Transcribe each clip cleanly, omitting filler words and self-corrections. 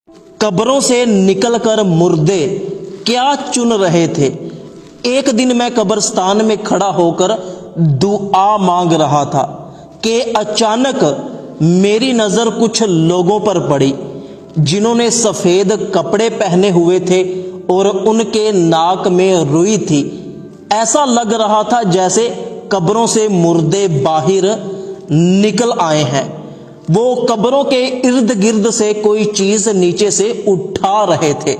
कब्रों से निकलकर मुर्दे क्या चुन रहे थे। एक दिन मैं कब्रिस्तान में खड़ा होकर दुआ मांग रहा था कि अचानक मेरी नजर कुछ लोगों पर पड़ी जिन्होंने सफेद कपड़े पहने हुए थे और उनके नाक में रुई थी। ऐसा लग रहा था जैसे कब्रों से मुर्दे बाहर निकल आए हैं। वो कब्रों के इर्द गिर्द से कोई चीज नीचे से उठा रहे थे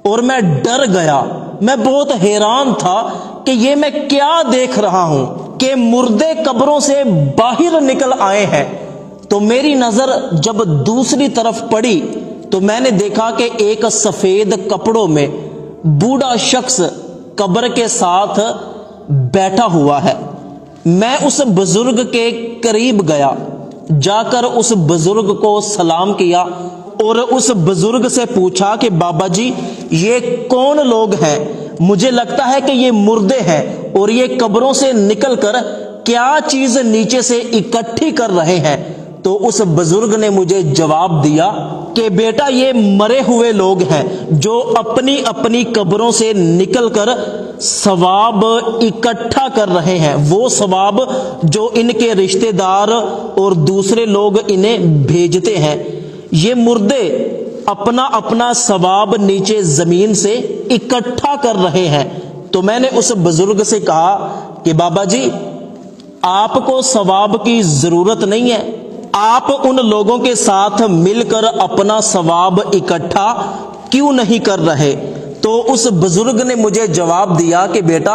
और मैं डर गया। मैं बहुत हैरान था कि ये मैं क्या देख रहा हूं कि मुर्दे कब्रों से बाहर निकल आए हैं। तो मेरी नजर जब दूसरी तरफ पड़ी तो मैंने देखा कि एक सफेद कपड़ों में बूढ़ा शख्स कब्र के साथ बैठा हुआ है। मैं उस बुजुर्ग के करीब गया, जाकर उस बुजुर्ग को सलाम किया और उस बुजुर्ग से पूछा कि बाबा जी ये कौन लोग हैं। मुझे लगता है कि ये मुर्दे हैं और ये कब्रों से निकलकर क्या चीज नीचे से इकट्ठी कर रहे हैं। तो उस बुजुर्ग ने मुझे जवाब दिया कि बेटा ये मरे हुए लोग हैं जो अपनी अपनी कब्रों से निकलकर सवाब इकट्ठा कर रहे हैं। वो सवाब जो इनके रिश्तेदार और दूसरे लोग इन्हें भेजते हैं। ये मुर्दे अपना अपना सवाब नीचे जमीन से इकट्ठा कर रहे हैं। तो मैंने उस बुजुर्ग से कहा कि बाबा जी आपको सवाब की जरूरत नहीं है, आप उन लोगों के साथ मिलकर अपना सवाब इकट्ठा क्यों नहीं कर रहे। तो उस बुजुर्ग ने मुझे जवाब दिया कि बेटा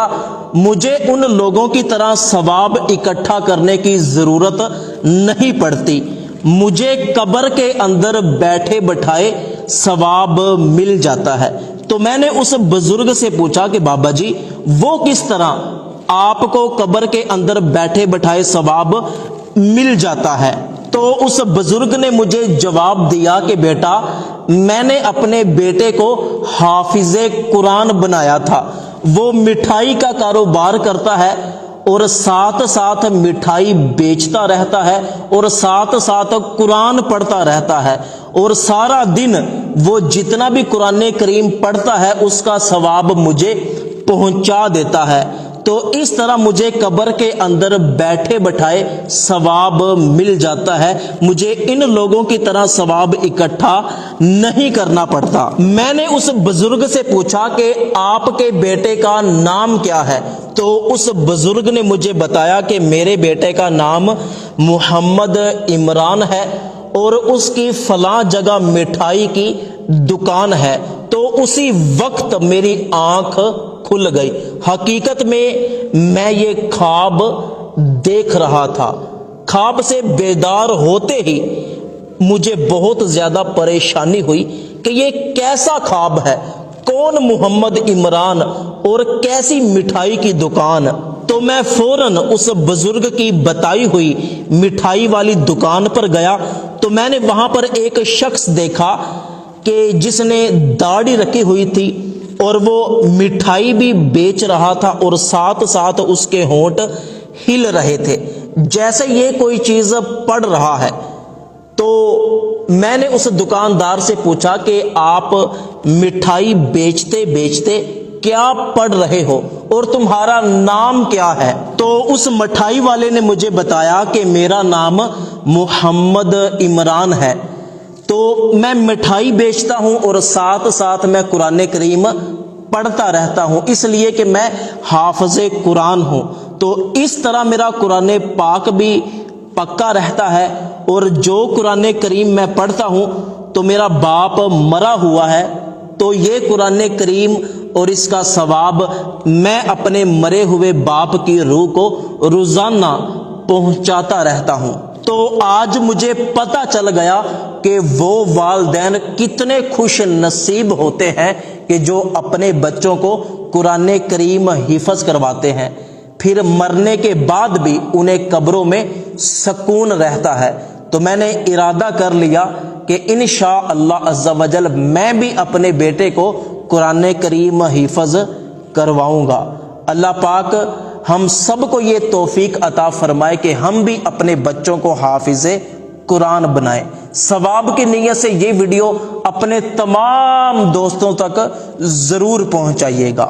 मुझे उन लोगों की तरह सवाब इकट्ठा करने की जरूरत नहीं पड़ती, मुझे कब्र के अंदर बैठे बैठाए सवाब मिल जाता है। तो मैंने उस बुजुर्ग से पूछा कि बाबा जी वो किस तरह आपको कब्र के अंदर बैठे बैठाए सवाब मिल जाता है। तो उस बुजुर्ग ने मुझे जवाब दिया कि बेटा मैंने अपने बेटे को हाफिजे कुरान बनाया था। वो मिठाई का कारोबार करता है और साथ साथ मिठाई बेचता रहता है और साथ साथ कुरान पढ़ता रहता है और सारा दिन वो जितना भी कुरान करीम पढ़ता है उसका सवाब मुझे पहुंचा देता है। तो इस तरह मुझे कब्र के अंदर बैठे बैठाए सवाब मिल जाता है, मुझे इन लोगों की तरह सवाब इकट्ठा नहीं करना पड़ता। मैंने उस बुजुर्ग से पूछा कि आपके बेटे का नाम क्या है। तो उस बुजुर्ग ने मुझे बताया कि मेरे बेटे का नाम मोहम्मद इमरान है और उसकी फलां जगह मिठाई की दुकान है। तो उसी वक्त मेरी आंख खुल गई। हकीकत में मैं ये ख्वाब देख रहा था। ख्वाब से बेदार होते ही मुझे बहुत ज्यादा परेशानी हुई कि ये कैसा ख्वाब है, कौन मोहम्मद इमरान और कैसी मिठाई की दुकान। तो मैं फौरन उस बुजुर्ग की बताई हुई मिठाई वाली दुकान पर गया। तो मैंने वहां पर एक शख्स देखा कि जिसने दाढ़ी रखी हुई थी और वो मिठाई भी बेच रहा था और साथ साथ उसके होंठ हिल रहे थे जैसे ये कोई चीज पढ़ रहा है। तो मैंने उस दुकानदार से पूछा कि आप मिठाई बेचते बेचते क्या पढ़ रहे हो और तुम्हारा नाम क्या है। तो उस मिठाई वाले ने मुझे बताया कि मेरा नाम मोहम्मद इमरान है। तो मैं मिठाई बेचता हूं और साथ साथ मैं कुरान करीम पढ़ता रहता हूं, इसलिए कि मैं हाफिज़े कुरान हूं। तो इस तरह मेरा कुरान पाक भी पक्का रहता है और जो कुरान करीम मैं पढ़ता हूं तो मेरा बाप मरा हुआ है, तो ये कुरान करीम और इसका सवाब मैं अपने मरे हुए बाप की रूह को रोजाना पहुंचाता रहता हूं। तो आज मुझे पता चल गया कि वो वालिदैन कितने खुश नसीब होते हैं कि जो अपने बच्चों को कुरान करीम हिफज करवाते हैं, फिर मरने के बाद भी उन्हें कब्रों में सुकून रहता है। तो मैंने इरादा कर लिया कि इंशाअल्लाह अज़्ज़ा वजल मैं भी अपने बेटे को कुरान करीम हिफज करवाऊंगा। अल्लाह पाक हम सबको ये तौफीक अता फरमाए कि हम भी अपने बच्चों को हाफिज़े कुरान बनाएं। ثواب کی نیت سے یہ ویڈیو اپنے تمام دوستوں تک ضرور پہنچائیے گا۔